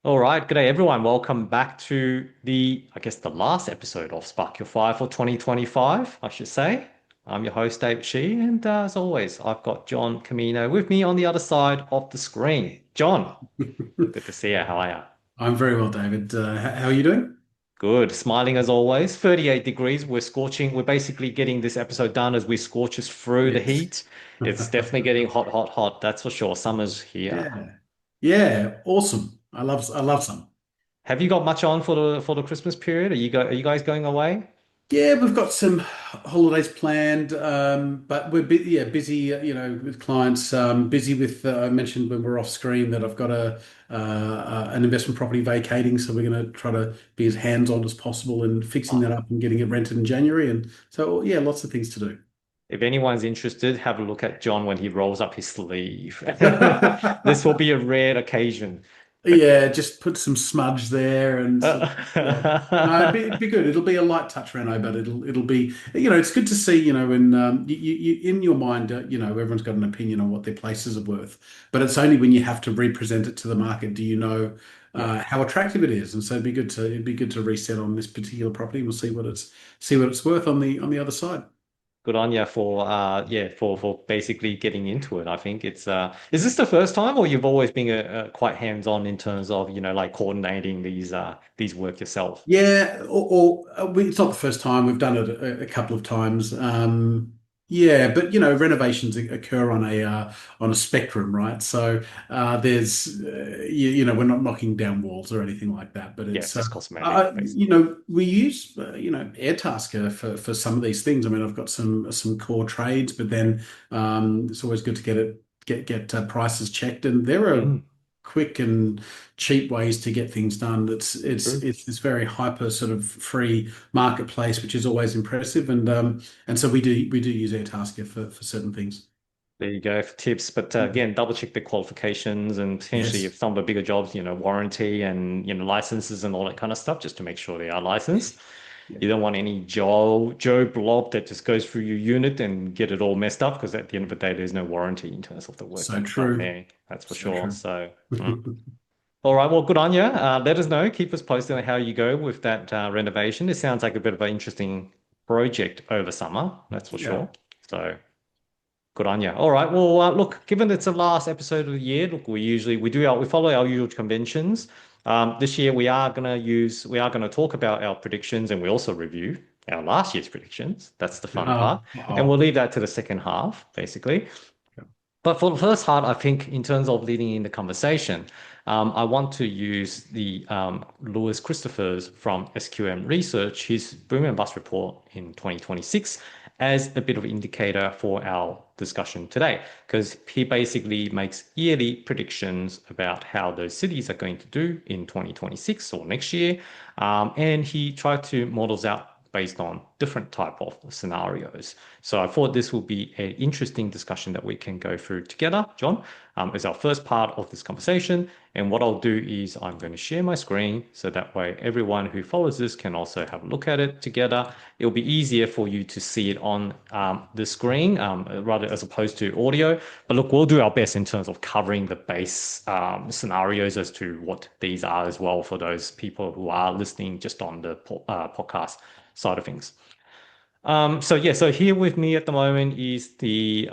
All right, good day everyone. Welcome back to the last episode of Spark Your Fire for 2025, I should say. I'm your host, David Shih, and as always, I've got John Comino with me on the other side of the screen. John, good to see you. How are you? I'm very well, David. How are you doing? Good. Smiling as always. 38 degrees. We're scorching. We're basically getting this episode done as we scorch us through the Yes. heat. It's definitely getting hot, hot, hot. That's for sure. Summer's here. Yeah. Yeah. Awesome. I love some. Have you got much on for the Christmas period? Are you guys going away? Yeah, we've got some holidays planned, but we're busy, with clients. Busy with. I mentioned when we're off screen that I've got an investment property vacating, so we're going to try to be as hands-on as possible in fixing that up and getting it rented in January. And so, yeah, lots of things to do. If anyone's interested, have a look at John when he rolls up his sleeve. This will be a rare occasion. Yeah, just put some smudge there, and yeah, no, it'd be, Uh, it'd be good. It'll be a light touch reno, but it'll be, it's good to see, when you in your mind, everyone's got an opinion on what their places are worth, but it's only when you have to represent it to the market do you know yeah. how attractive it is, and so it'd be good to reset on this particular property. We'll see what it's worth on the other side. Good on you for for basically getting into it. I think it's is this the first time or you've always been quite hands-on in terms of, like coordinating these work yourself? Yeah, it's not the first time we've done it a couple of times. Yeah, but renovations occur on a spectrum, right? So we're not knocking down walls or anything like that, but Yeah, it's just cosmetic, basically. we use Airtasker for some of these things. I mean, I've got some core trades, but then it's always good to get prices checked, and there are Mm, quick and cheap ways to get things done. It's it's true. it's this very hyper sort of free marketplace, which is always impressive. And so we do use Airtasker for certain things. There you go for tips. But again, double check the qualifications and potentially if Yes. some of the bigger jobs, warranty and licenses and all that kind of stuff, just to make sure they are licensed. Yeah. You don't want any Joe Blob that just goes through your unit and get it all messed up because at the end of the day, there's no warranty in terms of the work So that's done true. there. That's for So sure. true. So, all right. Well, good on you. Let us know. Keep us posted on how you go with that renovation. It sounds like a bit of an interesting project over summer. That's for Yeah. sure. So. Good on you. All right. Well, look, given it's the last episode of the year, look, we follow our usual conventions. This year we are gonna talk about our predictions and we also review our last year's predictions. That's the fun part, and we'll Oh. leave that to the second half, basically. But for the first part, I think in terms of leading in the conversation, I want to use the Lewis Christophers from SQM Research, his boom and bust report in 2026, as a bit of indicator for our discussion today, because he basically makes yearly predictions about how those cities are going to do in 2026 or next year, and he tried to models out based on different type of scenarios. So I thought this will be an interesting discussion that we can go through together, John, as our first part of this conversation. And what I'll do is I'm going to share my screen so that way everyone who follows this can also have a look at it together. It'll be easier for you to see it on the screen rather as opposed to audio. But look, we'll do our best in terms of covering the base scenarios as to what these are as well for those people who are listening just on the podcast side of things. So here with me at the moment is the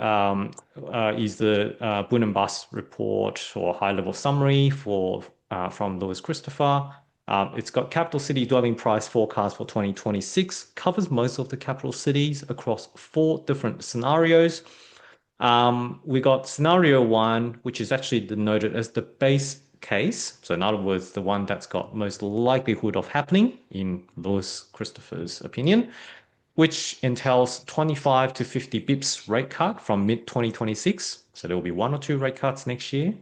Boon and Bust report or high level summary for from Lewis Christopher. It's got capital city dwelling price forecast for 2026, covers most of the capital cities across four different scenarios. We got scenario one, which is actually denoted as the base case. So in other words, the one that's got most likelihood of happening in Lewis Christopher's opinion, which entails 25 to 50 bips rate cut from mid 2026. So there will be one or two rate cuts next year.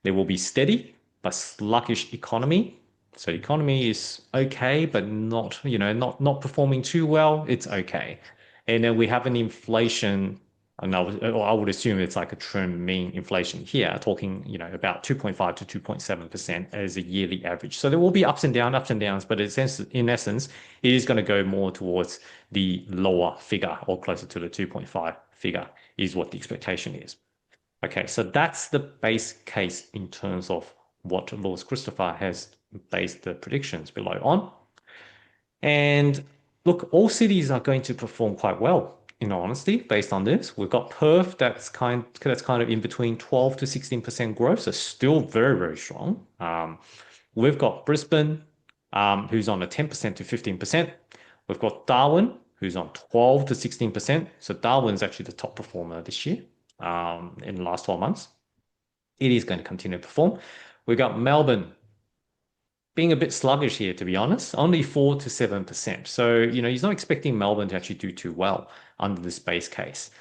There will be steady but sluggish economy. So economy is okay, but not, not performing too well. It's okay. And then we have an inflation, and I would assume it's like a trend mean inflation here, talking, about 2.5 to 2.7% as a yearly average. So there will be ups and downs, but in essence, it is going to go more towards the lower figure or closer to the 2.5 figure is what the expectation is. Okay, so that's the base case in terms of what Lewis Christopher has based the predictions below on. And look, all cities are going to perform quite well, in all honesty, based on this. We've got Perth that's kind of in between 12 to 16% growth, so still very, very strong. We've got Brisbane, who's on a 10% to 15%. We've got Darwin, who's on 12 to 16%. So Darwin's actually the top performer this year, in the last 12 months. It is going to continue to perform. We've got Melbourne being a bit sluggish here, to be honest, only 4 to 7%. So, he's not expecting Melbourne to actually do too well under this base case.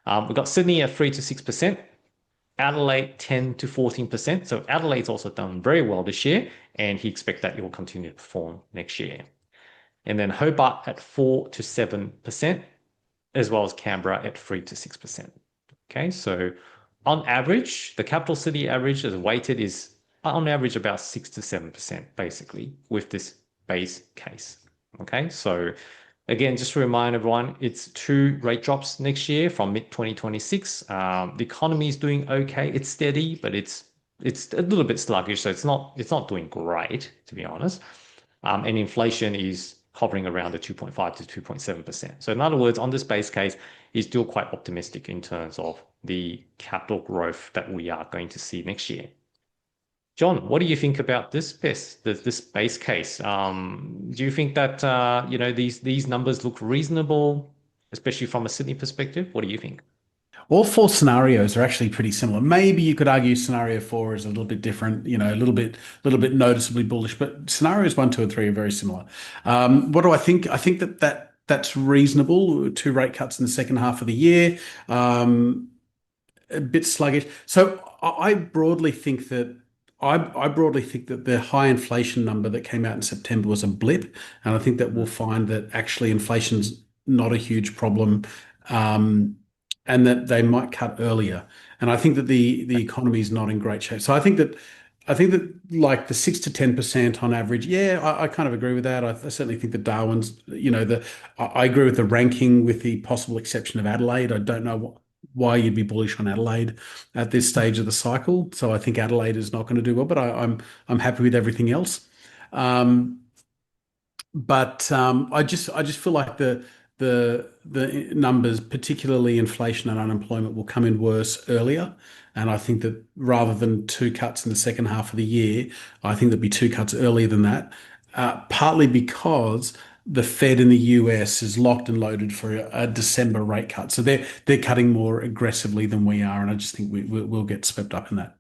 We've got Sydney at 3 to 6%, Adelaide 10 to 14%. So Adelaide's also done very well this year, and he expects that it will continue to perform next year. And then Hobart at 4 to 7%, as well as Canberra at 3 to 6%. Okay, so on average, the capital city average as weighted is on average about 6 to 7%, basically, with this base case. Okay, so again, just to remind everyone, it's 2 rate drops next year from mid-2026. The economy is doing okay. It's steady, but it's a little bit sluggish, so it's not doing great, to be honest. And inflation is hovering around the 2.5 to 2.7%. So in other words, on this base case, he's still quite optimistic in terms of the capital growth that we are going to see next year. John, what do you think about this base case? Do you think that these numbers look reasonable, especially from a Sydney perspective? What do you think? All 4 scenarios are actually pretty similar. Maybe you could argue scenario 4 is a little bit different, a little bit noticeably bullish, but scenarios 1, 2, and 3 are very similar. What do I think? I think that's reasonable. 2 rate cuts in the second half of the year. A bit sluggish. So I broadly think that the high inflation number that came out in September was a blip, and I think that we'll find that actually inflation's not a huge problem, and that they might cut earlier. And I think that the economy is not in great shape. So I think that like the 6 to 10% on average, yeah, I kind of agree with that. I certainly think that Darwin's, I agree with the ranking with the possible exception of Adelaide. I don't know why you'd be bullish on Adelaide at this stage of the cycle. So I think Adelaide is not going to do well, but I'm happy with everything else. I just feel like the numbers, particularly inflation and unemployment, will come in worse earlier. And I think that rather than 2 cuts in the second half of the year, I think there'll be 2 cuts earlier than that. Partly because the Fed in the US is locked and loaded for a December rate cut, so they're cutting more aggressively than we are, and I just think we'll get swept up in that.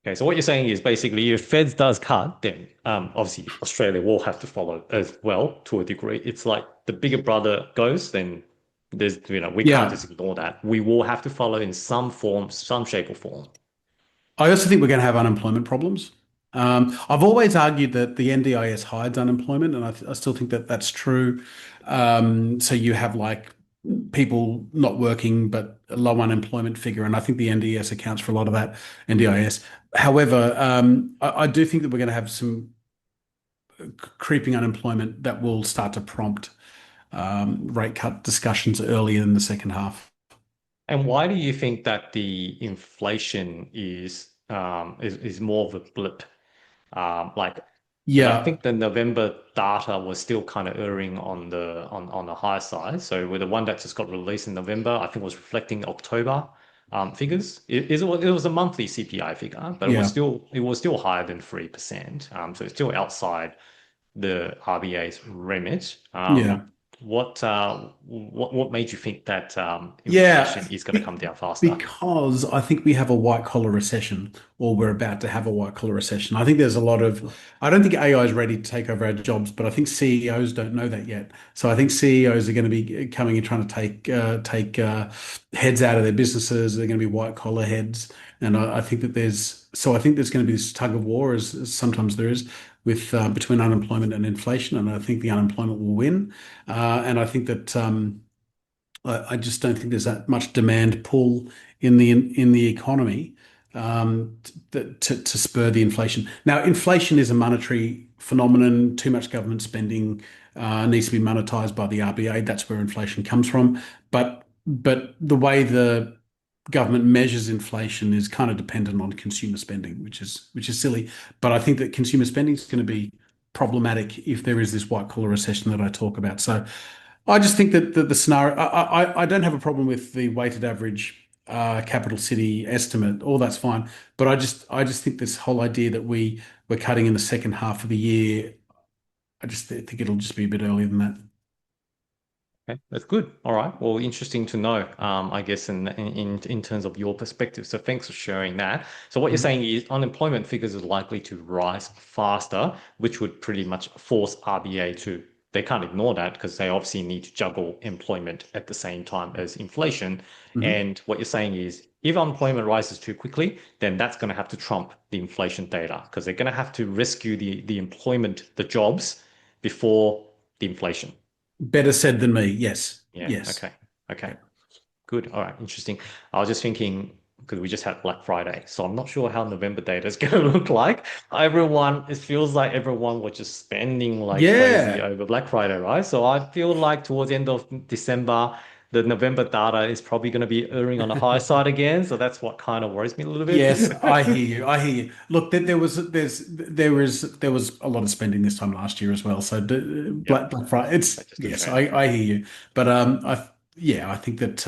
Okay, so what you're saying is basically if Feds does cut, then obviously Australia will have to follow as well to a degree. It's like the bigger brother goes, then there's we can't Yeah. just ignore that. We will have to follow in some form, some shape or form. I also think we're going to have unemployment problems. I've always argued that the NDIS hides unemployment, and I still think that that's true. So you have like people not working, but a low unemployment figure, and I think the NDIS accounts for a lot of that NDIS. However, I do think that we're going to have some creeping unemployment that will start to prompt rate cut discussions earlier in the second half. And why do you think that the inflation is more of a blip? Like, because I Yeah, think the November data was still kind of erring on the high side. So with the one that just got released in November, I think was reflecting October figures. It was a monthly CPI figure, but yeah, it was still higher than 3%. So it's still outside the RBA's remit. yeah. What made you think that Yeah, inflation is going to come down faster? because I think we have a white collar recession, or we're about to have a white collar recession. I think there's a lot of, I don't think AI is ready to take over our jobs, but I think CEOs don't know that yet. So I think CEOs are going to be coming and trying to take heads out of their businesses. They're going to be white collar heads, and I think that I think there's going to be this tug of war, as sometimes there is, with between unemployment and inflation, and I think the unemployment will win. And I think that I just don't think there's that much demand pull in the economy to spur the inflation. Now, inflation is a monetary phenomenon. Too much government spending needs to be monetized by the RBA. That's where inflation comes from. But the way government measures inflation is kind of dependent on consumer spending, which is silly. But I think that consumer spending is going to be problematic if there is this white collar recession that I talk about. So I just think that the scenario, I don't have a problem with the weighted average capital city estimate. All that's fine. But I just think this whole idea that we're cutting in the second half of the year, I just think it'll just be a bit earlier than that. Okay, that's good. All right. Well, interesting to know, I guess, in terms of your perspective. So thanks for sharing that. So what you're Mhm. saying is unemployment figures is likely to rise faster, which would pretty much force RBA to, they can't ignore that because they obviously need to juggle employment at the same time as inflation. Mhm. And what you're saying is if unemployment rises too quickly, then that's going to have to trump the inflation data because they're going to have to rescue the employment, the jobs before the inflation. Better said than me. Yes. Yeah. Yes. Okay. Okay. Yeah. Good. All right. Interesting. I was just thinking because we just had Black Friday, so I'm not sure how November data is going to look like. Everyone, it feels like everyone was just spending like crazy Yeah. over Black Friday, right? So I feel like towards the end of December, the November data is probably going to be erring on the high side again. So that's what kind of worries me a little Yes, I bit. hear you. I hear you. Look, there was a lot of spending this time last year as well. So Yep. Black Friday, it's That's just a yes, trend. I hear you. But I think that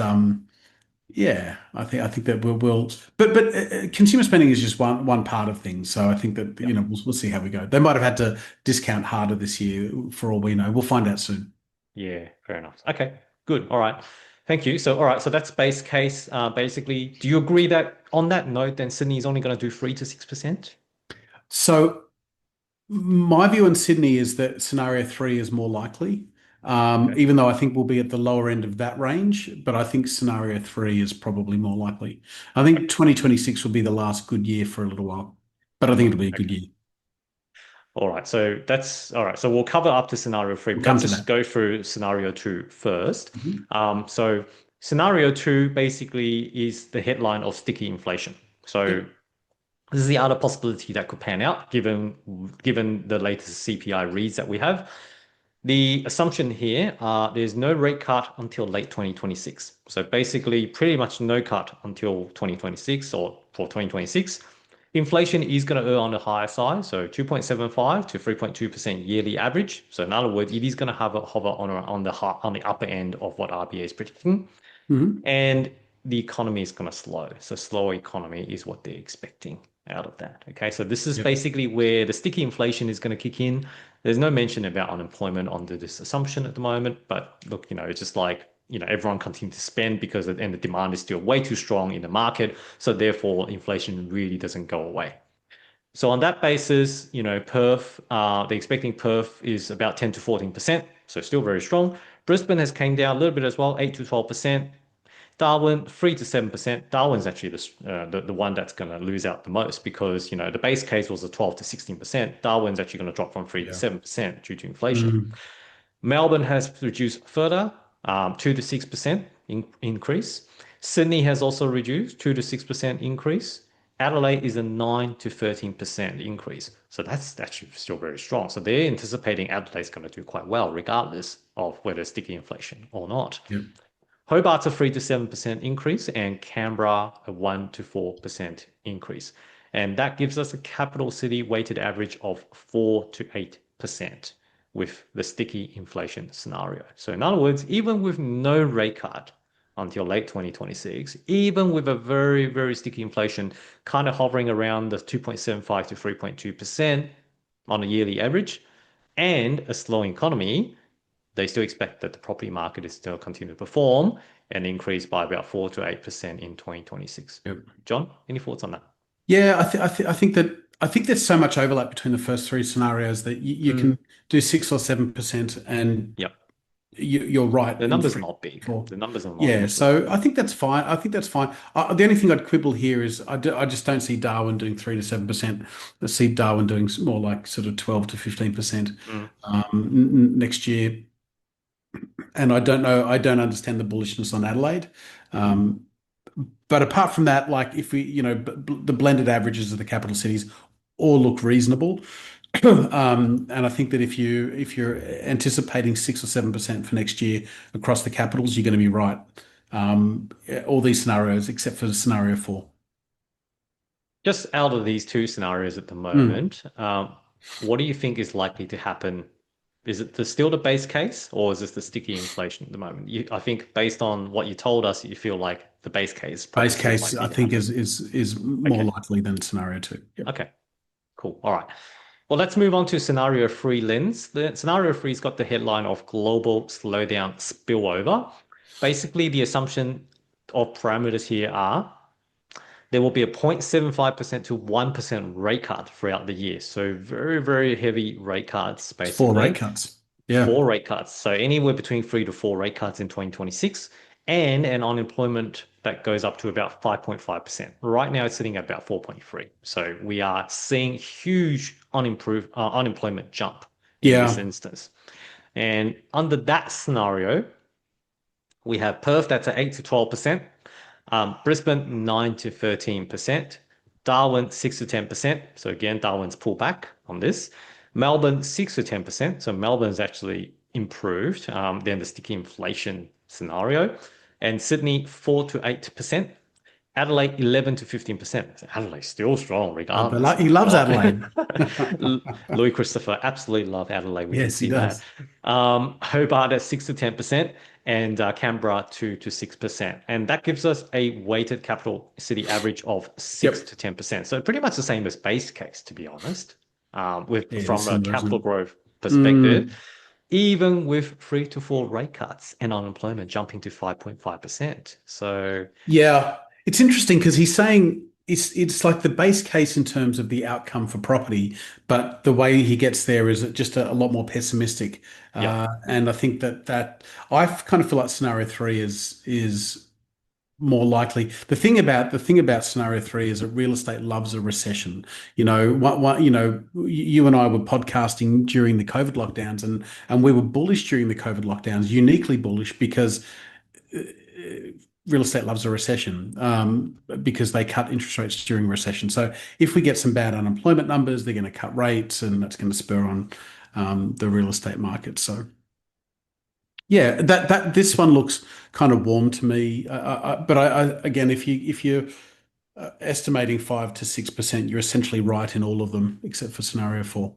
yeah, I think that we'll but consumer spending is just one part of things. So I think that Yep. we'll see how we go. They might have had to discount harder this year for all we know. We'll find out soon. Yeah, fair enough. Okay, good. All right. Thank you. So, all right. So that's base case. Basically, do you agree that on that note, then Sydney is only going to do 3 to 6%? So my view on Sydney is that scenario three is more likely, Okay. even though I think we'll be at the lower end of that range. But I think scenario three is probably more likely. I think 2026 will be the last good year for a little while, but I think it'll be a good Okay. year. All right. So that's all right. So we'll cover up to scenario three, We'll but come let's to just that. go through scenario two first. Mhm. So scenario two basically is the headline of sticky inflation. So Yep. this is the other possibility that could pan out given the latest CPI reads that we have. The assumption here, there's no rate cut until late 2026. So basically, pretty much no cut until 2026 or for 2026. Inflation is going to err on the higher side, so 2.75 to 3.2% yearly average. So in other words, it is going to have a hover on the upper end of what RBA is predicting. Mhm. And the economy is going to slow. So slower economy is what they're expecting out of that. Okay, so this is Yep. basically where the sticky inflation is going to kick in. There's no mention about unemployment under this assumption at the moment, but look, it's just like everyone continues to spend because and the demand is still way too strong in the market. So therefore, inflation really doesn't go away. So on that basis, Perth, they're expecting Perth is about 10 to 14%, so still very strong. Brisbane has came down a little bit as well, 8 to 12%. Darwin, 3 to 7%. Darwin's actually the one that's going to lose out the most because, the base case was a 12 to 16%. Darwin's actually going to drop from 3 to Yeah. 7% due to inflation. Mm. Melbourne has reduced further, 2 to 6% increase. Sydney has also reduced, 2 to 6% increase. Adelaide is a 9 to 13% increase. So that's actually still very strong. So they're anticipating Adelaide's going to do quite well, regardless of whether it's sticky inflation or not. Yep. Hobart's a 3 to 7% increase, and Canberra a 1 to 4% increase. And that gives us a capital city weighted average of 4 to 8% with the sticky inflation scenario. So, in other words, even with no rate cut until late 2026, even with a very, very sticky inflation kind of hovering around the 2.75 to 3.2% on a yearly average, and a slowing economy, they still expect that the property market is still continue to perform and increase by about 4 to 8% in 2026. Yep. John, any thoughts on that? Yeah, I think there's so much overlap between the first three scenarios that you Mm, can do 6 or 7%, and yep. you're right The in numbers are three, not big. four. The numbers are not Yeah, massive. so I think that's fine. I think that's fine. The only thing I'd quibble here is I just don't see Darwin doing 3 to 7%. I see Darwin doing more like sort of 12 to 15% Mm, next year. And I don't know. I don't understand the bullishness on Adelaide. mhm. Um, but apart from that, like if we, the blended averages of the capital cities all look reasonable. And I think that if you're anticipating 6 or 7% for next year across the capitals, you're going to be right. all these scenarios except for scenario four. Just out of these two scenarios at the Mm. moment, what do you think is likely to happen? Is it still the base case, or is this the sticky inflation at the moment? I think based on what you told us, you feel like the base case is probably Base still case, likely I to think, happen. is more Okay, likely than scenario two. Yep. okay, cool. All right. Well, let's move on to scenario three, lens. The scenario three's got the headline of global slowdown spillover. Basically, the assumption of parameters here are there will be a 0.75% to 1% rate cut throughout the year. So very, very heavy rate cuts, It's four rate basically. cuts. Yeah. Four rate cuts. So anywhere between three to four rate cuts in 2026 and an unemployment that goes up to about 5.5%. Right now it's sitting at about 4.3. So we are seeing huge unemployment jump in this Yeah. instance. And under that scenario, we have Perth that's at 8 to 12%, Brisbane 9 to 13%, Darwin 6 to 10%. So again, Darwin's pulled back on this. Melbourne 6 to 10%. So Melbourne's actually improved than the sticky inflation scenario. And Sydney 4 to 8%. Adelaide 11 to 15%. Adelaide's still strong But regardless. he My loves God. Adelaide. Louis Christopher absolutely love Adelaide. We can Yes, he see that. does. Hobart at 6 to 10% and Canberra 2 to 6%. And that gives us a weighted capital city average of 6 Yep. to 10%. So pretty much the same as base case, to be honest, Yeah, with it is from a similar, isn't capital it? growth perspective, Mm. even with 3 to 4 rate cuts and unemployment jumping to 5.5%. So Yeah, it's interesting because he's saying it's like the base case in terms of the outcome for property, but the way he gets there is just a lot more pessimistic. yeah, And I think that I kind of feel like scenario three is more likely. The thing about scenario three is that real estate loves a recession. You and I were podcasting during the COVID lockdowns, and we were bullish during the COVID lockdowns, uniquely bullish because real estate loves a recession because they cut interest rates during a recession. So if we get some bad unemployment numbers, they're going to cut rates, and that's going to spur on the real estate market. So yeah, that this one looks kind of warm to me. But again, if you're estimating 5 to 6%, you're essentially right in all of them except for scenario four.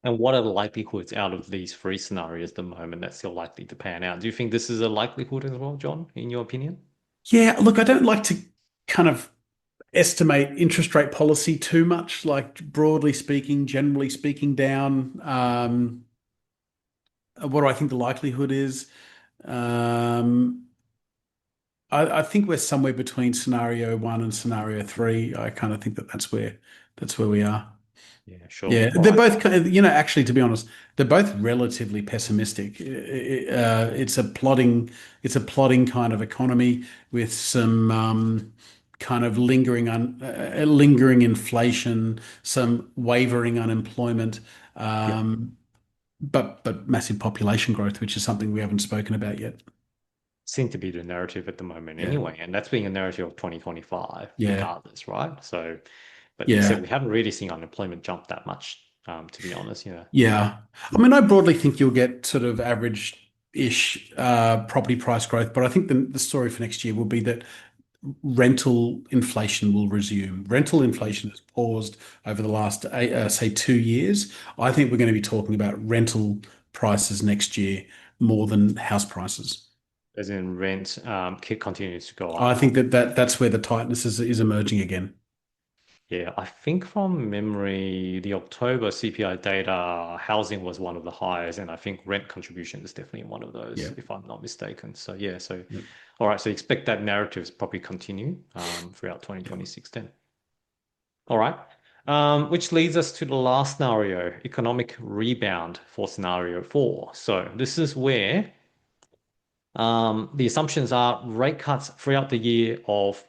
and what are the likelihoods out of these three scenarios at the moment that's still likely to pan out? Do you think this is a likelihood as well, John, in your opinion? Yeah, look, I don't like to kind of estimate interest rate policy too much, like broadly speaking, generally speaking, down. What do I think the likelihood is? Um, I think we're somewhere between scenario one and scenario three. I kind of think that's where we are. Yeah, sure. Yeah, All they're right. both kind of, actually, to be honest, they're both relatively pessimistic. It's a plodding kind of economy with some kind of lingering inflation, some wavering unemployment, Yeah. but massive population growth, which is something we haven't spoken about yet. Seem to be the narrative at the moment Yeah, anyway. And that's being a narrative of 2025, yeah, regardless, right? So, but you said yeah. we haven't really seen unemployment jump that much, to be honest. Yeah. Yeah. I mean, I broadly think you'll get sort of average-ish property price growth, but I think the story for next year will be that rental inflation will resume. Rental inflation has paused over the last, say, 2 years. I think we're going to be talking about rental prices next year more than house prices. As in rent, continues to go I up. think that's where the tightness is emerging again. Yeah, I think from memory, the October CPI data, housing was one of the highest, and I think rent contribution is definitely one of those, Yeah. if I'm not mistaken. So yeah, so Yeah. all right, so expect that narrative to probably continue throughout Yeah. 2026 then. All right. Which leads us to the last scenario, economic rebound for scenario four. So this is where the assumptions are rate cuts throughout the year of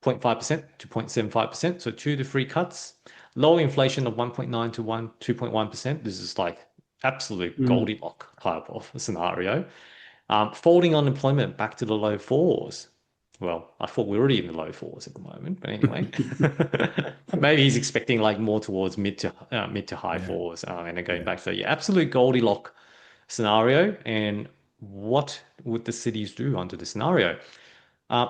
0.5% to 0.75%, so 2 to 3 cuts. Low inflation of 1.9 to 2.1%. This is like absolute Mm. Goldilocks type of scenario. Folding unemployment back to the low fours. Well, I thought we were already in the low fours at the moment, but anyway, maybe he's expecting like more towards mid to high Yeah. fours, and then going Yeah. back. So yeah, absolute Goldilocks scenario, and what would the cities do under the scenario?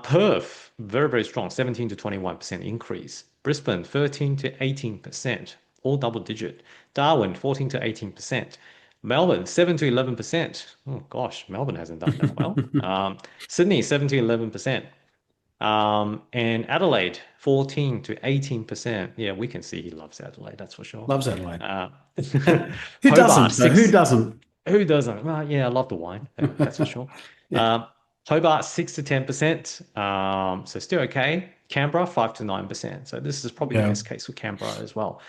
Perth, very, very strong, 17 to 21% increase. Brisbane, 13 to 18%, all double digit. Darwin, 14 to 18%. Melbourne, 7 to 11%. Oh gosh, Melbourne hasn't done that well. Sydney, 7 to 11%. And Adelaide, 14 to 18%. Yeah, we can see he loves Adelaide, that's for sure. Loves Adelaide. Uh, Who Hobart, doesn't? Though? Who 6. doesn't? Who doesn't? Well, yeah, I love the wine. That's for sure. Yeah. Um, Hobart 6 to 10%. So still okay. Canberra 5 to 9%. So this is probably the Yeah. best case for Canberra as well.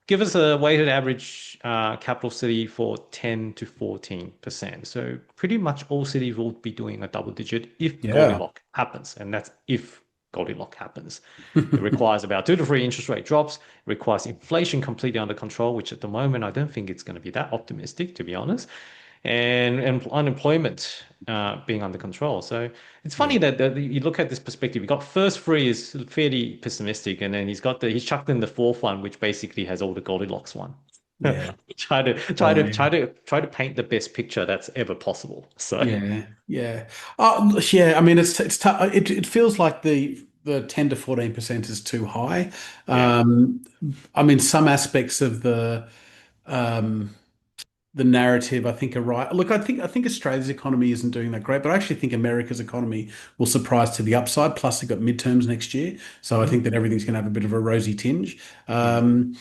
Give us a weighted average capital city for 10 to 14%. So pretty much all cities will be doing a double digit if Yeah. Goldilocks happens, and that's if Goldilocks happens. It requires about 2 to 3 interest rate drops. It requires inflation completely under control, which at the moment I don't think it's going to be that optimistic, to be honest, and unemployment being under control. So it's funny Yeah. that you look at this perspective. You got first three is fairly pessimistic, and then he's chucked in the fourth one, which basically has all the Goldilocks one. Yeah. Try to paint the best picture that's ever possible. So Yeah. Yeah. Yeah. I mean, it's tough. It feels like the 10 to 14% is too high. yeah, Um, I mean, some aspects of um, the narrative, I think, are right. Look, I think Australia's economy isn't doing that great, but I actually think America's economy will surprise to the upside. Plus, they've got midterms next year, so I Mhm. think that everything's going to have a bit of a rosy tinge. Mm.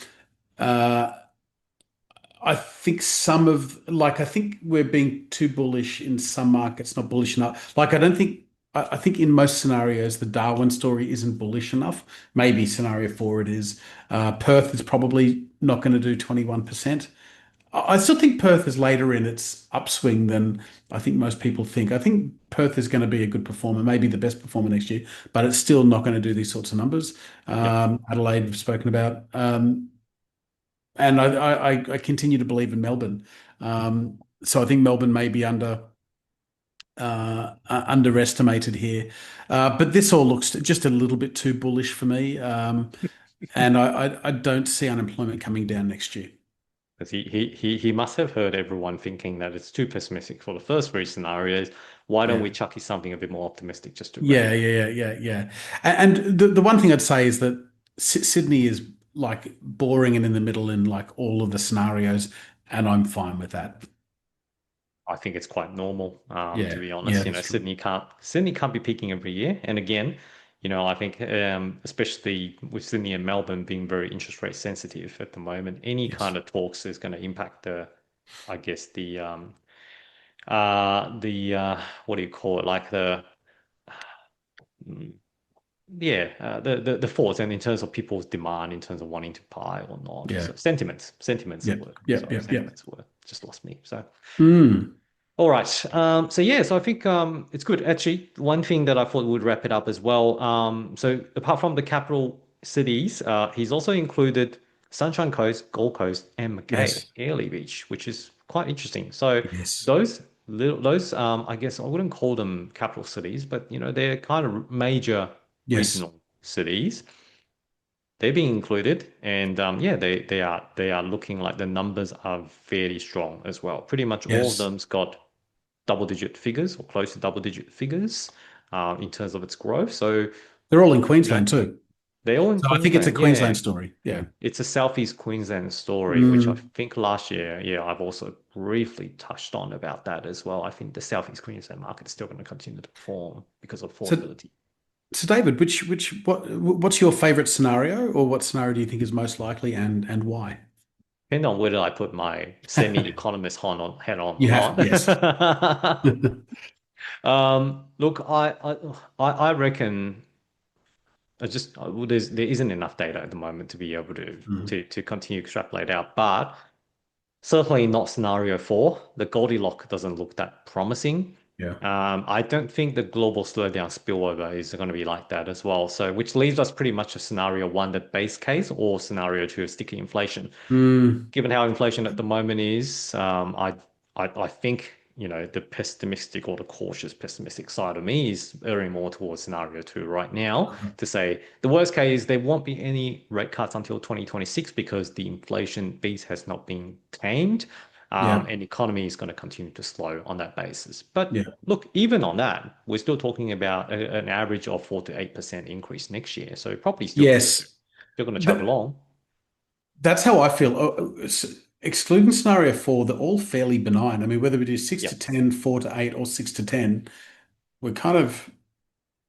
Uh, I think I think we're being too bullish in some markets, not bullish enough. Like, I don't think, I think in most scenarios, the Darwin story isn't bullish enough. Maybe scenario four it is. Perth is probably not going to do 21%. I still think Perth is later in its upswing than I think most people think. I think Perth is going to be a good performer, maybe the best performer next year, but it's still not going to do these sorts of numbers. Yep. Adelaide, we've spoken about. And I continue to believe in Melbourne. So I think Melbourne may be underestimated here. But this all looks just a little bit too bullish for me. And I don't see unemployment coming down next year. Because he must have heard everyone thinking that it's too pessimistic for the first three scenarios. Why don't Yeah. we chuck you something a bit more optimistic just to round Yeah, it off? yeah, yeah, yeah, yeah. And the one thing I'd say is that Sydney is like boring and in the middle in like all of the scenarios, and I'm fine with that. I think it's quite normal, to Yeah, be yeah, honest. that's true. Sydney can't be peaking every year. And again, I think especially with Sydney and Melbourne being very interest rate sensitive at the moment, any Yes. kind of talks is going to impact I guess what do you call it? Like mm, the thoughts and in terms of people's demand, in terms of wanting to buy or not. Yeah, So sentiments the yeah, word. yeah, Sorry, yeah, yeah. sentiments the word. Just lost me. So. Mm, All right. So yeah, so I think it's good. Actually, one thing that I thought would wrap it up as well. So apart from the capital cities, he's also included Sunshine Coast, Gold Coast, and Mackay, yes, Airlie Beach, which is quite interesting. So yes, those I guess I wouldn't call them capital cities, but they're kind of major yes, regional cities. They're being included, and yeah, they are looking like the numbers are fairly strong as well. Pretty much all of yes. them's got double-digit figures or close to double-digit figures in terms of its growth. So, They're all in you know, Queensland too. they're all in So I think it's a Queensland. Queensland Yeah, story. Yeah. it's a Southeast Queensland story, which I Mm. think last year, yeah, I've also briefly touched on about that as well. I think the Southeast Queensland market is still going to continue to perform because of So, affordability. so David, what's your favorite scenario, or what scenario do you think is most likely, and why? Depending on whether I put my semi-economist hat on or You have, yes. not. Look, I reckon well, there isn't enough data at the moment to be able to Mm. to continue to extrapolate out, but certainly not scenario four. The Goldilocks doesn't look that promising. Yeah. I don't think the global slowdown spillover is going to be like that as well. So, which leaves us pretty much a scenario one, the base case, or scenario two, sticky inflation. Mm. Given how inflation at the moment is, I think the pessimistic or the cautious pessimistic side of me is erring more towards scenario two right now to say the worst case there won't be any rate cuts until 2026 because the inflation beast has not been tamed. Yeah. and the economy is going to continue to slow on that basis. But Yeah. look, even on that, we're still talking about an average of 4 to 8% increase next year. So property Yes. still going to chug Th- along. that's how I feel. Excluding scenario four, they're all fairly benign. I mean, whether we do six to Yep. 10, 4 to 8, or 6 to 10, we're kind of,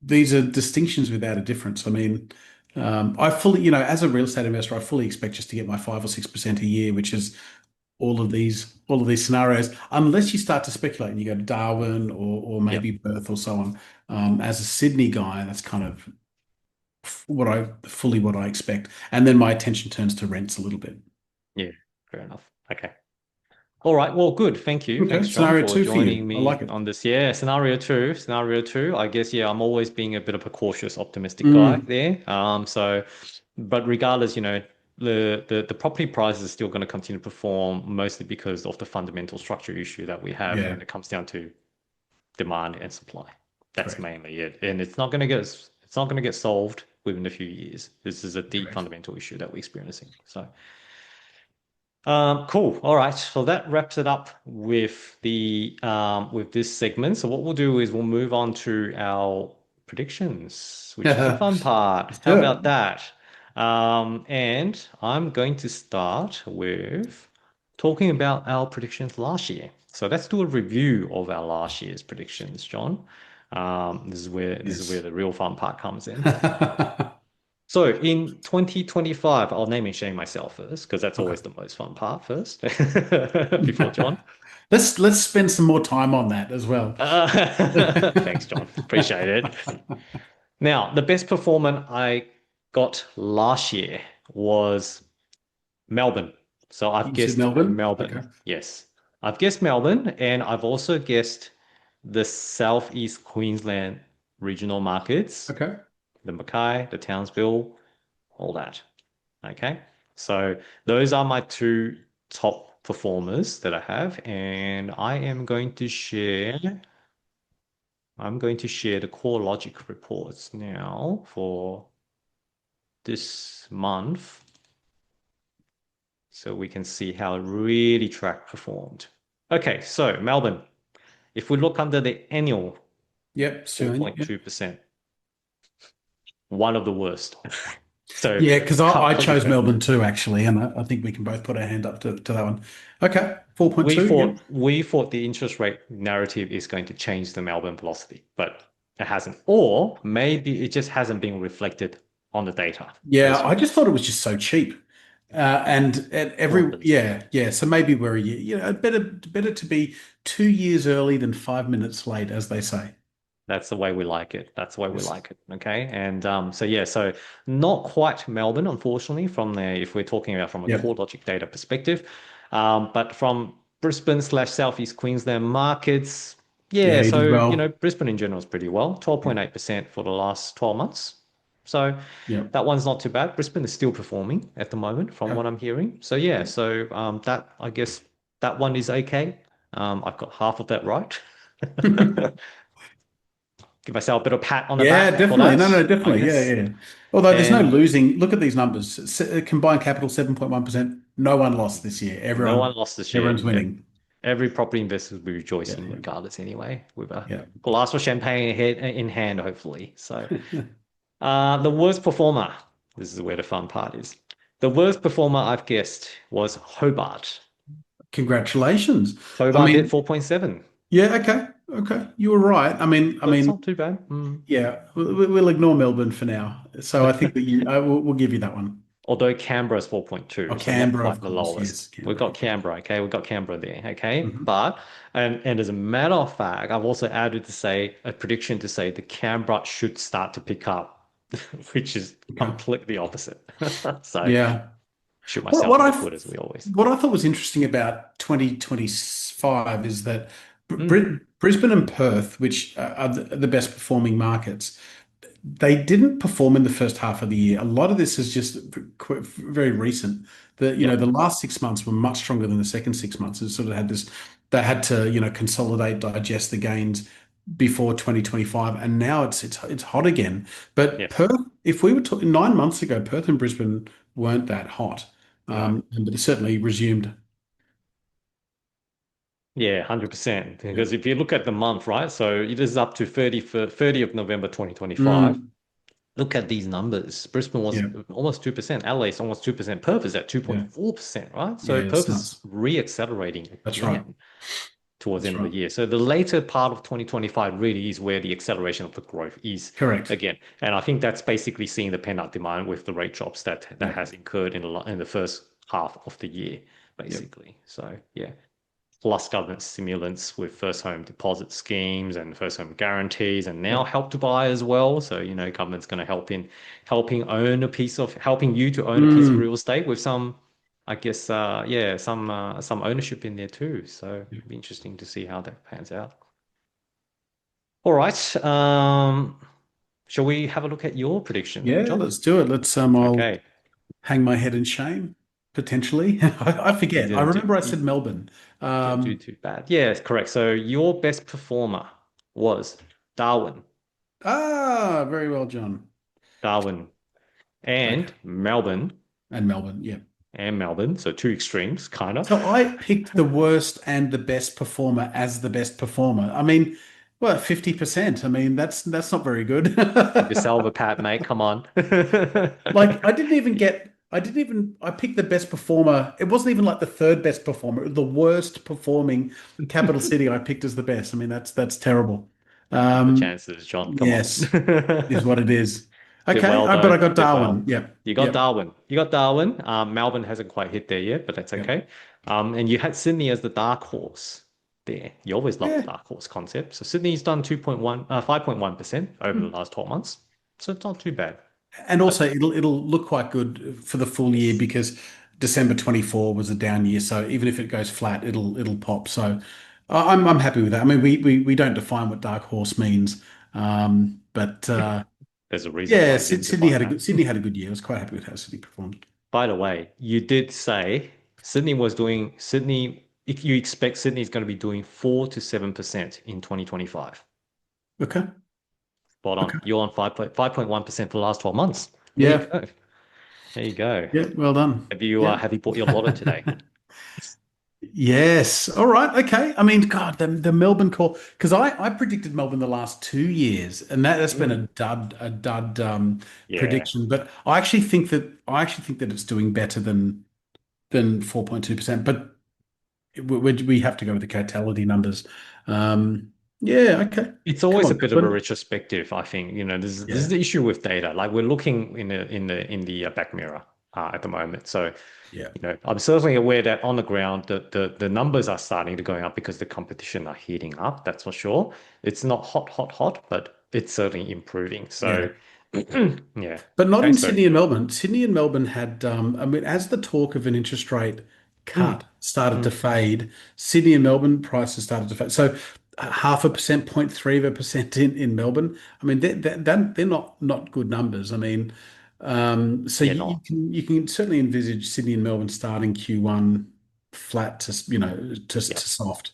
these are distinctions without a difference. I mean, I fully, as a real estate investor, I fully expect just to get my 5 or 6% a year, which is all of these scenarios, unless you start to speculate and you go to Darwin or Yep. maybe Perth or so on. As a Sydney guy, that's kind of what I expect. And then my attention turns to rents a little bit. Yeah. Fair enough. Okay. All right. Well, good. Thank you. Okay, Thanks, John, scenario for two for joining you. I like me it. on this. Yeah, scenario two. Scenario two. I guess, yeah, I'm always being a bit of a cautious, optimistic guy Mm, there. But regardless, the property prices are still going to continue to perform mostly because of the fundamental structure issue that we have yeah, when it comes down to demand and supply. That's correct, mainly it. And it's not going to get solved within a few years. This is a deep correct. fundamental issue that we're experiencing. So cool. All right. So that wraps it up with this segment. So what we'll do is we'll move on to our predictions, which is the fun part. Let's How do it. about that? And I'm going to start with talking about our predictions last year. So let's do a review of our last year's predictions, John. This is where Yes. the real fun part comes in. So in 2025, I'll name and shame myself first, because that's Okay. always the most fun part first, before John. Let's spend some more time on that as well. Thanks, John. Appreciate it. Now, the best performer I got last year was Melbourne. So I've You said guessed Melbourne? Okay. Melbourne. Yes. I've guessed Melbourne, and I've also guessed the Southeast Queensland regional markets, Okay. the Mackay, the Townsville, all that. Okay. So those are my two top performers that I have, and I'm going to share the core logic reports now for this month so we can see how really track performed. Okay, so Melbourne, if we look under the annual Yep. Sterling. Yep. 4.2%, one of the worst. So Yeah, because I can't chose compare. Melbourne too, actually, and I think we can both put our hand up to that one. Okay. We 4.2. Yep. thought we thought the interest rate narrative is going to change the Melbourne velocity, but it hasn't. Or maybe it just hasn't been reflected on the data Yeah, as I yet. just thought it was just so cheap. And every Bonkers. yeah. So maybe we're a year. Better to be 2 years early than 5 minutes late, as they say. That's the way we like it. That's the way we Yes. like it. Okay. And so yeah, so not quite Melbourne, unfortunately, from there, if we're talking about from a core Yep. logic data perspective. But from Brisbane slash Southeast Queensland markets, Yeah, yeah, he did so well. Brisbane in general is pretty well, Yep. 12.8% for the last 12 months. So Yep. that one's not too bad. Brisbane is still performing at the moment, from Okay. what I'm hearing. So yeah, Yep. so that I guess that one is okay. I've got half of that right. Give myself a bit of pat on the Yeah, back for definitely. No, no, that, I definitely. Yeah, guess. yeah. Although there's no And losing. Look at these numbers. Combined capital 7.1%. No one lost this year. no Everyone, one lost this year. everyone's winning. Every property investor will be Yeah, rejoicing yeah, regardless anyway, with a yeah. glass of champagne in hand, hopefully. So, the worst performer, this is where the fun part is. The worst performer I've guessed was Hobart. Congratulations. I Hobart did mean, 4.7. yeah, okay, okay. You were right. I So it's mean, not too bad. Mm. yeah. We'll ignore Melbourne for now. So I think that we'll give you that one. Although Canberra's Oh, 4.2, so not Canberra, quite of the course. lowest. Yes, We've Canberra. got Yeah. Canberra, okay? We've got Canberra there, okay? Mhm. But and as a matter of fact, I've also added to say a prediction to say the Canberra should start to pick up, which is Okay. completely opposite. So Yeah. shoot What myself what in the I foot as we always. what I thought was interesting about 2025 is that Mm, Brisbane and Perth, which are the best performing markets, they didn't perform in the first half of the year. A lot of this is just very recent. The yep, last 6 months were much stronger than the second 6 months. It sort of had this, they had to, consolidate, digest the gains before 2025, and now it's hot again. But yes. Perth, if we were talking 9 months ago, Perth and Brisbane weren't that hot. No. But it certainly resumed. Yeah, 100%. Yeah. Because if you look at the month, right? So it is up to 30 of November 2025. Mm, Look at these numbers. Brisbane was yeah. almost 2%. Adelaide's almost 2%. Perth is at Yeah. 2.4%, right? Yeah. So It's Perth is nuts. re-accelerating That's right. again towards the That's end of the right. year. So the later part of 2025 really is where the acceleration of the growth is Correct. again. And I think that's basically seeing the pent-up demand with the rate drops that Yeah. has incurred in the first half of the year, Yep. basically. So yeah. Plus government stimulants with first home deposit schemes and first home guarantees and now Yep. help to buy as well. So, government's going to helping you to own a piece of Mm, real estate with some, I guess, yeah, some ownership in there too. So yeah. it'll be interesting to see how that pans out. All right. Shall we have a look at your prediction, Yeah, John? let's do it. I'll Okay. hang my head in shame, potentially. I You forget. I remember I said Melbourne. didn't do Um, too bad. Yeah, correct. So your best performer was Darwin. very well, John. Darwin Okay. and Melbourne And Melbourne, yeah. So two extremes, kind of. So I picked the worst and the best performer as the best performer. I mean, well, 50%. I mean, that's not very good. Give yourself a pat, mate. Come on. Like I picked the best performer. It wasn't even like the third best performer. The worst performing capital city I picked as the best. I mean, that's terrible. What are the Um, chances, John? Come on. yes, is what it is. Did Okay, well but though. I got Did Darwin. well. Yep. You got Yep. Darwin. You got Darwin. Melbourne hasn't quite hit there yet, but that's Yep. okay. And you had Sydney as the dark horse there. You always love the Yeah. dark horse concept. So Sydney's done 5.1% over the Hmm. last 12 months. So it's not too bad. And But also it'll look quite good for the full year yes. because December 24 was a down year. So even if it goes flat, it'll pop. So I'm happy with that. I mean, we don't define what dark horse means. But There's a reason yeah, why we didn't define that. Sydney had a good year. I was quite happy with how Sydney performed. By the way, you did say Sydney, if you expect Sydney is going to be doing 4 to 7% in 2025. Okay. Spot on. Okay. You're on 5.1% for the last 12 months. There you Yeah. go. There you go. Yeah. Well done. Yeah. Have you bought your lotto today? Yes. All right. Okay. I mean, God, the Melbourne call because I predicted Melbourne the last 2 years, and that's been Mm. a dud Yeah. prediction. But I actually think that it's doing better than 4.2%. But we have to go with the totality numbers. Yeah. Okay. It's Come always a on, bit of a Melbourne. retrospective, I think. This is Yeah. the issue with data. Like we're looking in the back mirror at the moment. So Yeah. I'm certainly aware that on the ground, the numbers are starting to going up because the competition are heating up. That's for sure. It's not hot, but it's certainly improving. Yeah. So, yeah. But not in Thanks very Sydney and Melbourne. Sydney and Melbourne had, I mean, as the talk of an interest rate mm, cut started to mm. fade, Sydney and Melbourne prices started to fade. So 0.5%, 0.3% in Melbourne. I mean, they're not good numbers. I mean, so Yeah, you not. can certainly envisage Sydney and Melbourne starting Q1 flat to Yeah, to soft.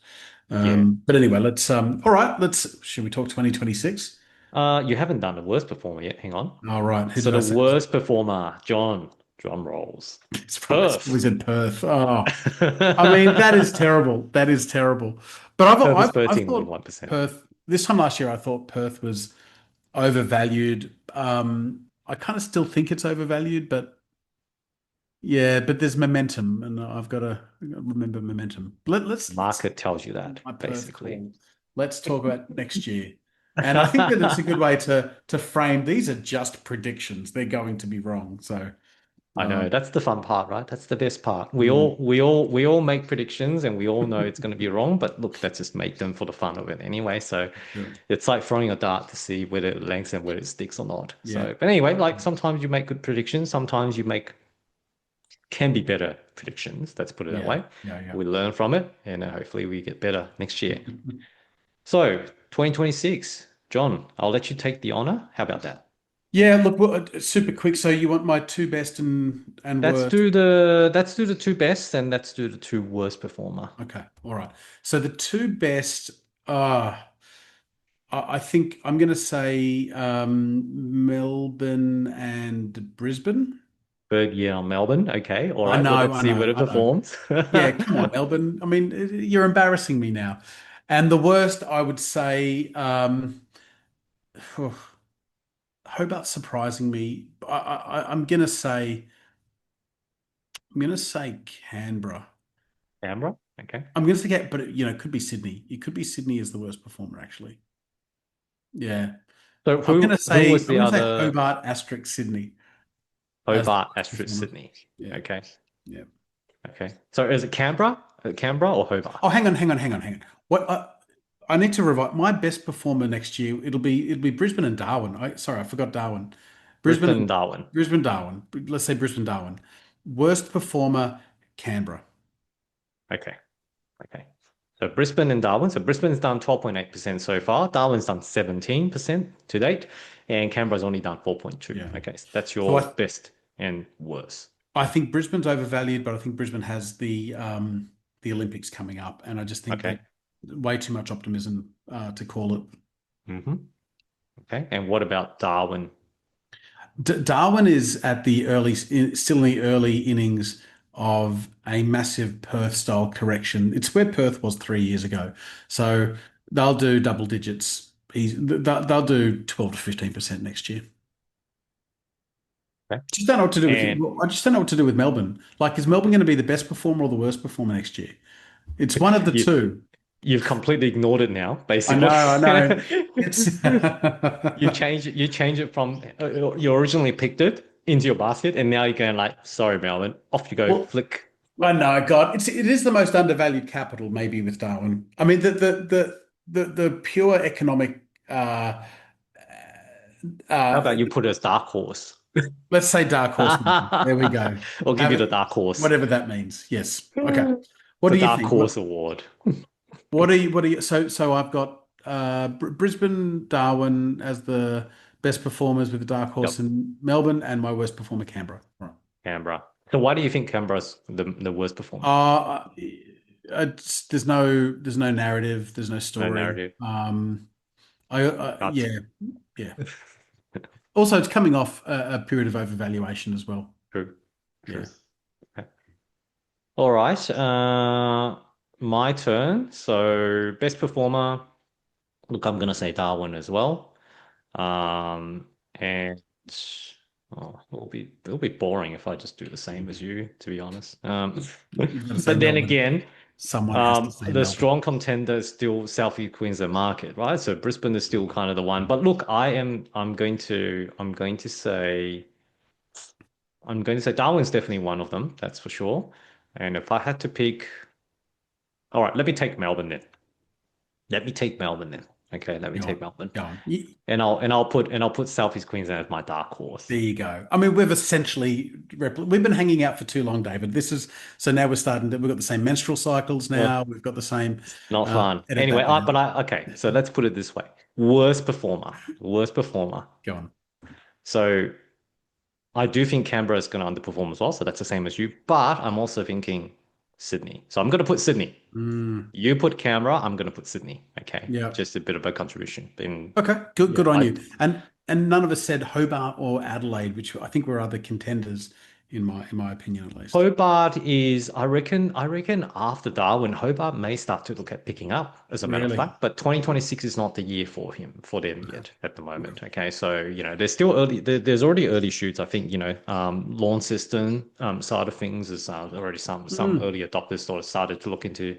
yeah. But anyway, all right, should we talk 2026? You haven't done the worst performer yet. Hang on. All right, who So did I the say? worst performer, John, drum rolls. It's Perth. probably said Perth. Oh, I mean, that is terrible. That is terrible. But Perth is I've thought 13.1%. Perth, this time last year, I thought Perth was overvalued. I kind of still think it's overvalued, but yeah, but there's momentum and I've got to remember momentum. Let's Market tells you that, my Perth basically. call. Let's talk about next year. And I think that it's a good way to frame these are just predictions. They're going to be wrong. So, I know um, that's the fun part, right? That's the best part. mm, We all make predictions and we all know it's going to be wrong, but look, let's just make them for the fun of it anyway. So sure. it's like throwing a dart to see whether it lands and whether it sticks or not. Yeah. So, but anyway, like sometimes you make good predictions, sometimes you make can be better predictions. Let's put it that Yeah. way. Yeah. Yeah. We learn from it and hopefully we get better next year. So 2026, John, I'll let you take the honor. How about that? Yeah, look, super quick. So you want my two best and worst? Let's do the two best and let's do the two worst performer. Okay, all right. So the two best, uh, I think I'm going to say Melbourne and Brisbane. Third year on Melbourne. Okay. All I right. Well, know, let's I see know, whether it I know. performs. Yeah, come on, Melbourne. I mean, you're embarrassing me now. And the worst, I would say, Hobart surprising me. I'm gonna say Canberra. Canberra. Okay. I'm gonna say, but it could be Sydney. It could be Sydney as the worst performer, actually. Yeah, So who was I'm the gonna say other Hobart asterisk Sydney as the Hobart worst asterisk performer. Sydney? Yeah, Okay. yeah. Okay. So is it Canberra? Canberra or Hobart? Oh, hang on. What I need to revise my best performer next year. It'll be Brisbane and Darwin. Sorry, I forgot Darwin. Brisbane Brisbane and and Darwin. Darwin. Let's say Brisbane Darwin. Worst performer Canberra. Okay. Okay. So Brisbane and Darwin. So Brisbane's done 12.8% so far. Darwin's done 17% to date. And Canberra's only done 4.2. Yeah. Okay. So that's So your best and worst. I think Brisbane's overvalued, but I think Brisbane has the Olympics coming up, and I just think that Okay. way too much optimism to call it. Mm-hmm. Okay. And what about Darwin? Darwin is at still in the early innings of a massive Perth style correction. It's where Perth was 3 years ago. So they'll do double digits. They'll do 12 to 15% next year. Okay. Just don't know what to do with And I just don't know what to do with Melbourne. Like, is Melbourne going to be the best performer or the worst performer next year? It's one of the you two. you've completely ignored it now, I basically. know, I know. It's You change it from you originally picked it into your basket, and now you're going like, sorry, Melvin, off you go, well, flick. I know, God, it is the most undervalued capital, maybe with Darwin. I mean, the pure economic, uh, How uh, about you put it as dark horse? let's say dark horse. Melbourne. There we go. We'll give Have you the it, dark horse. whatever that means. Yes. Okay. What The do you dark think? horse award. What are you? So I've got Brisbane, Darwin as the best performers with the dark horse, Yep, and Melbourne, and my worst performer, Canberra. Right. Canberra. So why do you think Canberra's the worst performer? Uh, there's no narrative, there's no No story. narrative. Gotcha. Yeah, yeah. Also, it's coming off a period of overvaluation as well. True. Yeah. True. Okay. All right. My turn. So best performer. Look, I'm gonna say Darwin as well. And it'll be boring if I just do the same as you, to be honest. You've got to say But then Melbourne. again, Someone has to say the Melbourne. strong contender is still Southeast Queensland market, right? So Brisbane is still kind of the one. But look, I'm going to say Darwin's definitely one of them, that's for sure. And if I had to pick, all right, let me take Melbourne then. Let me take Melbourne then. Okay, let me Go take on, Melbourne. go on. And I'll put Southeast Queensland as my dark horse. There you go. I mean, we've been hanging out for too long, David. So now we've got the same menstrual cycles Well, now. We've got the same, it's not fun. edit Anyway, that down. okay, so let's put it this way. Worst performer. Worst performer. Go on. So I do think Canberra is going to underperform as well, so that's the same as you. But I'm also thinking Sydney. So I'm going to put Sydney. Mm, You put Canberra, I'm going to put Sydney. Okay, yeah. just a bit of a contribution. Then Okay. Good. yeah, Good on I you. And none of us said Hobart or Adelaide, which I think were other contenders in my opinion, at least. Hobart is, I reckon after Darwin, Hobart may start to look at picking up, as a matter of Really. fact. But Okay. 2026 is not the year for them Okay. yet at the Okay. moment. Okay, so there's still early. There's already early shoots. I think lawn system side of things is already some Mm, early adopters sort of started to look into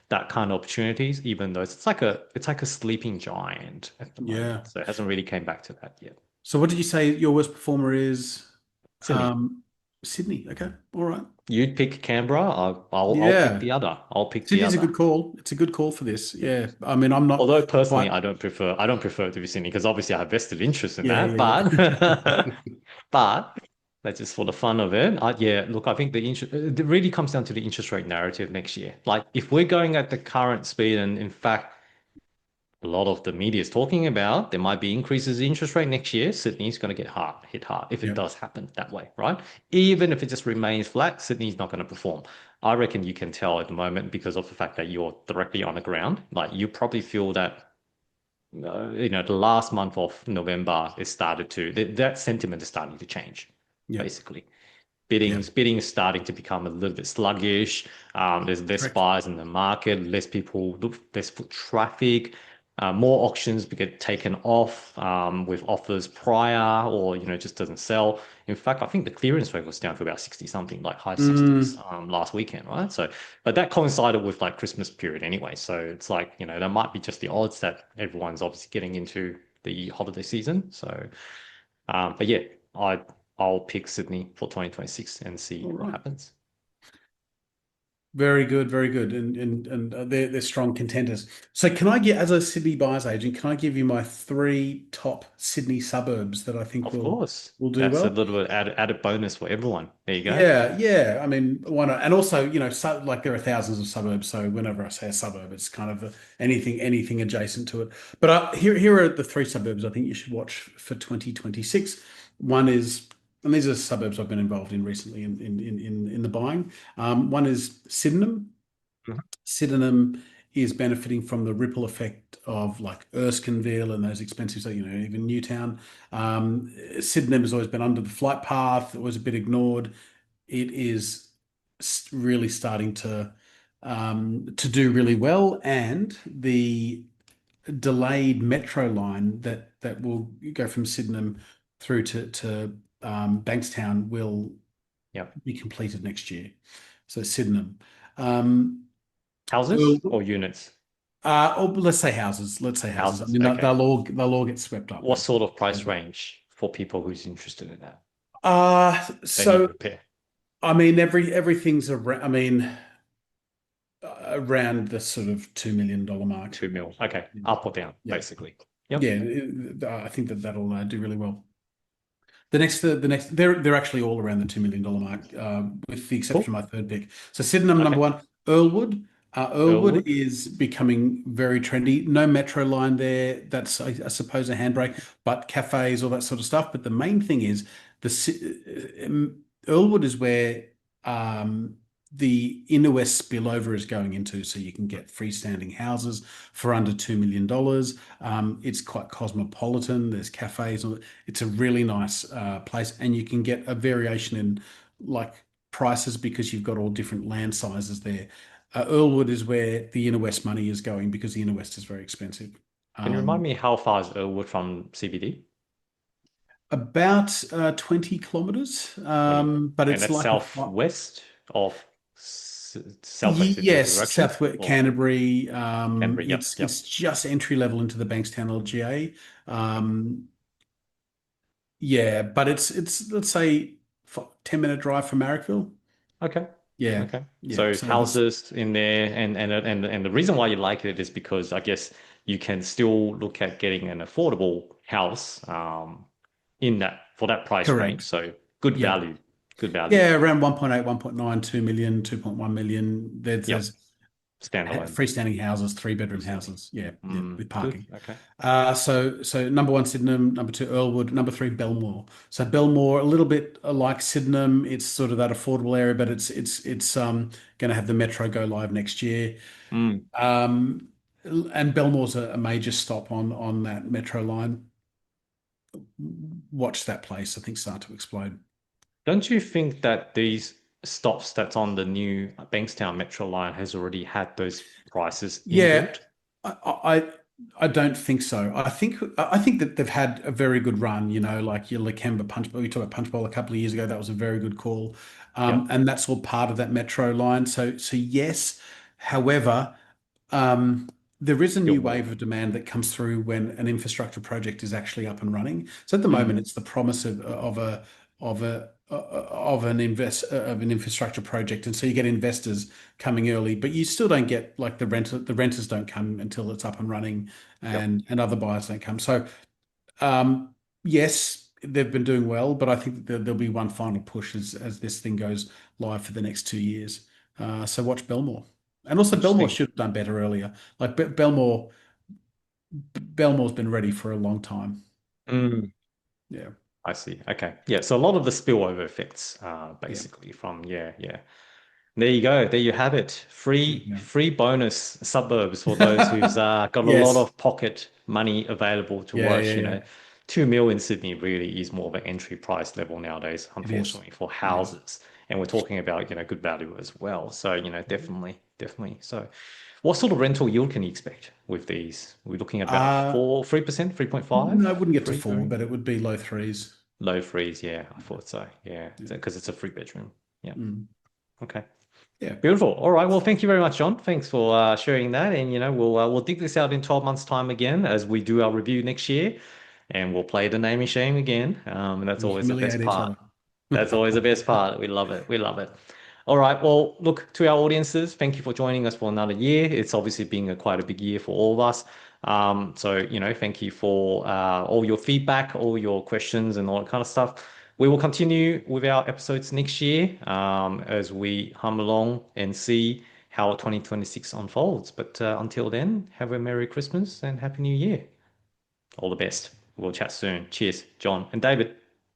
that kind of opportunities. Even though it's like a sleeping giant at the moment, yeah. so it hasn't really came back to that yet. So what did you say your worst performer is? Sydney. Um, Sydney. Okay. All right. You'd pick Canberra. I'll pick Yeah. the other. I'll pick the Sydney's a other. good call. It's a good call for this. Yeah. I mean, I'm not Although personally, quite. I don't prefer it to be Sydney because obviously I have vested interest in Yeah. that. Yeah. But Yeah. but that's just for the fun of it. Yeah, look, I think it really comes down to the interest rate narrative next year. Like if we're going at the current speed, and in fact, a lot of the media is talking about there might be increases in interest rate next year. Sydney's going to hit hard if it Yeah. does happen that way, right? Even if it just remains flat, Sydney's not going to perform. I reckon you can tell at the moment because of the fact that you're directly on the ground. Like you probably feel that the last month of November it started to that sentiment is starting to change, Yeah. basically. Yeah. Bidding is starting to become a little bit sluggish. There's less Correct. buyers in the market, less people look, less foot traffic. More auctions get taken off with offers prior, or just doesn't sell. In fact, I think the clearance rate was down to about 60 something, like high 60s Mm, last weekend, right? So, but that coincided with like Christmas period anyway. So it's like, there might be just the odds that everyone's obviously getting into the holiday season. So, but yeah, I'll pick Sydney for 2026 and see all what right. happens. Very good, very good, and they're strong contenders. So, can I get as a Sydney buyers agent? Can I give you my three top Sydney suburbs that I think Of course, will do that's a well? little bit added bonus for everyone. There you go. Yeah, yeah. I mean, why not? And also, like there are thousands of suburbs. So whenever I say a suburb, it's kind of anything adjacent to it. But here are the three suburbs I think you should watch for 2026. One is, and these are suburbs I've been involved in recently in the buying. One is Sydenham. Mhm. Sydenham is benefiting from the ripple effect of like Erskineville and those expensive, so even Newtown. Sydenham has always been under the flight path, always a bit ignored. It is really starting to do really well, and the delayed metro line that will go from Sydenham through to Bankstown will Yep. be completed next year. So Sydenham. Um, Houses Earl- or units? or let's say houses. Let's say houses. I Houses. mean, Okay. they'll all get swept up. What sort of price So, range for people who's interested in that? They need so to repair. I mean, everything's around. I mean, around the sort of $2 million mark. 2 mil. Okay. Up or down, Yeah, basically. Yep. yeah. I think that'll do really well. They're actually all around the $2 million mark, with the exception Cool. of my third pick. So Sydenham number Okay. one, Earlwood. Earlwood Earlwood. is becoming very trendy. No metro line there. That's I suppose a handbrake, but cafes, all that sort of stuff. But the main thing is Earlwood is where um, the inner west spillover is going into, so you can get freestanding houses for under $2 million. It's quite cosmopolitan. There's cafes. It's a really nice place, and you can get a variation in like prices because you've got all different land sizes there. Earlwood is where the inner west money is going because the inner west is very expensive. Can you remind Um, me how far is Earlwood from CBD? about 20 kilometers, 20. but And it's that's like a southwest of southwest in terms of yes, direction Southwest or Canterbury. Canberra? Yep. It's Yep. just entry level into the Bankstown LGA. Um, yeah, but it's let's say 10-minute drive from Marrickville. Okay. Yeah, Okay. yeah. So So that's houses in there, and the reason why you like it is because I guess you can still look at getting an affordable house in that for that price range. correct. So good Yeah, value. Good value. yeah. Around 1.8, 1.9, 2 million, 2.1 million. There's Yep. Standalone. freestanding houses, three-bedroom Freestanding. houses. Yeah, yeah, Mm, with good. parking. Okay. So number one, Sydenham. Number two, Earlwood. Number three, Belmore. So Belmore, a little bit like Sydenham. It's sort of that affordable area, but it's going to have the metro go live next year. Mm. Um, and Belmore's a major stop on that metro line. Watch that place. I think start to explode. Don't you think that these stops that's on the new Bankstown Metro line has already had those prices Yeah, inbuilt? I, I I don't think so. I think that they've had a very good run. Like your Lakemba Punch Bowl. We talked about Punch Bowl a couple of years ago. That was a very good call, Yep. and that's all part of that metro line. So yes. However, there is a Still new more. wave of demand that comes through when an infrastructure project is actually up and running. So at the moment, Mm. it's the promise of an infrastructure project, and so you get investors coming early, but you still don't get like the renters don't come until it's up and running, Yep. and other buyers don't come. So yes, they've been doing well, but I think that there'll be one final push as this thing goes live for the next 2 years. So watch Belmore. And also Belmore Interesting. should have done better earlier. Like Belmore's been ready for a long time. Mm. Yeah. I see. Okay. Yeah. So a lot of the spillover effects, Yeah. basically from, yeah, yeah. There you go. There you have it. Yeah. Free bonus suburbs for those who's got a lot Yes. of pocket money available to Yeah, watch, yeah, yeah. 2 mil in Sydney really is more of an entry price level nowadays, It is. unfortunately, for It is. houses. And we're talking about, good value as well. So, definitely, definitely. So what sort of rental yield can you expect with these? We're looking at about Uh, 3%, no, 3.5, it wouldn't get to 3, four, 3? but it would be low threes. Low freeze, yeah, I thought so. Yeah, because it's a 3 bedroom. Yeah. Mm. Okay. Yeah. Beautiful. All right. Well, thank you very much, John. Thanks for sharing that. And we'll dig this out in 12 months' time again as we do our review next year, and we'll play the naming shame again. And that's We'll always the best humiliate each part. other. That's always the best part. We love it. We love it. All right. Well, look, to our audiences, thank you for joining us for another year. It's obviously been quite a big year for all of us. So, thank you for all your feedback, all your questions, and all that kind of stuff. We will continue with our episodes next year as we hum along and see how 2026 unfolds. But until then, have a Merry Christmas and Happy New Year. All the best. We'll chat soon. Cheers, John and David.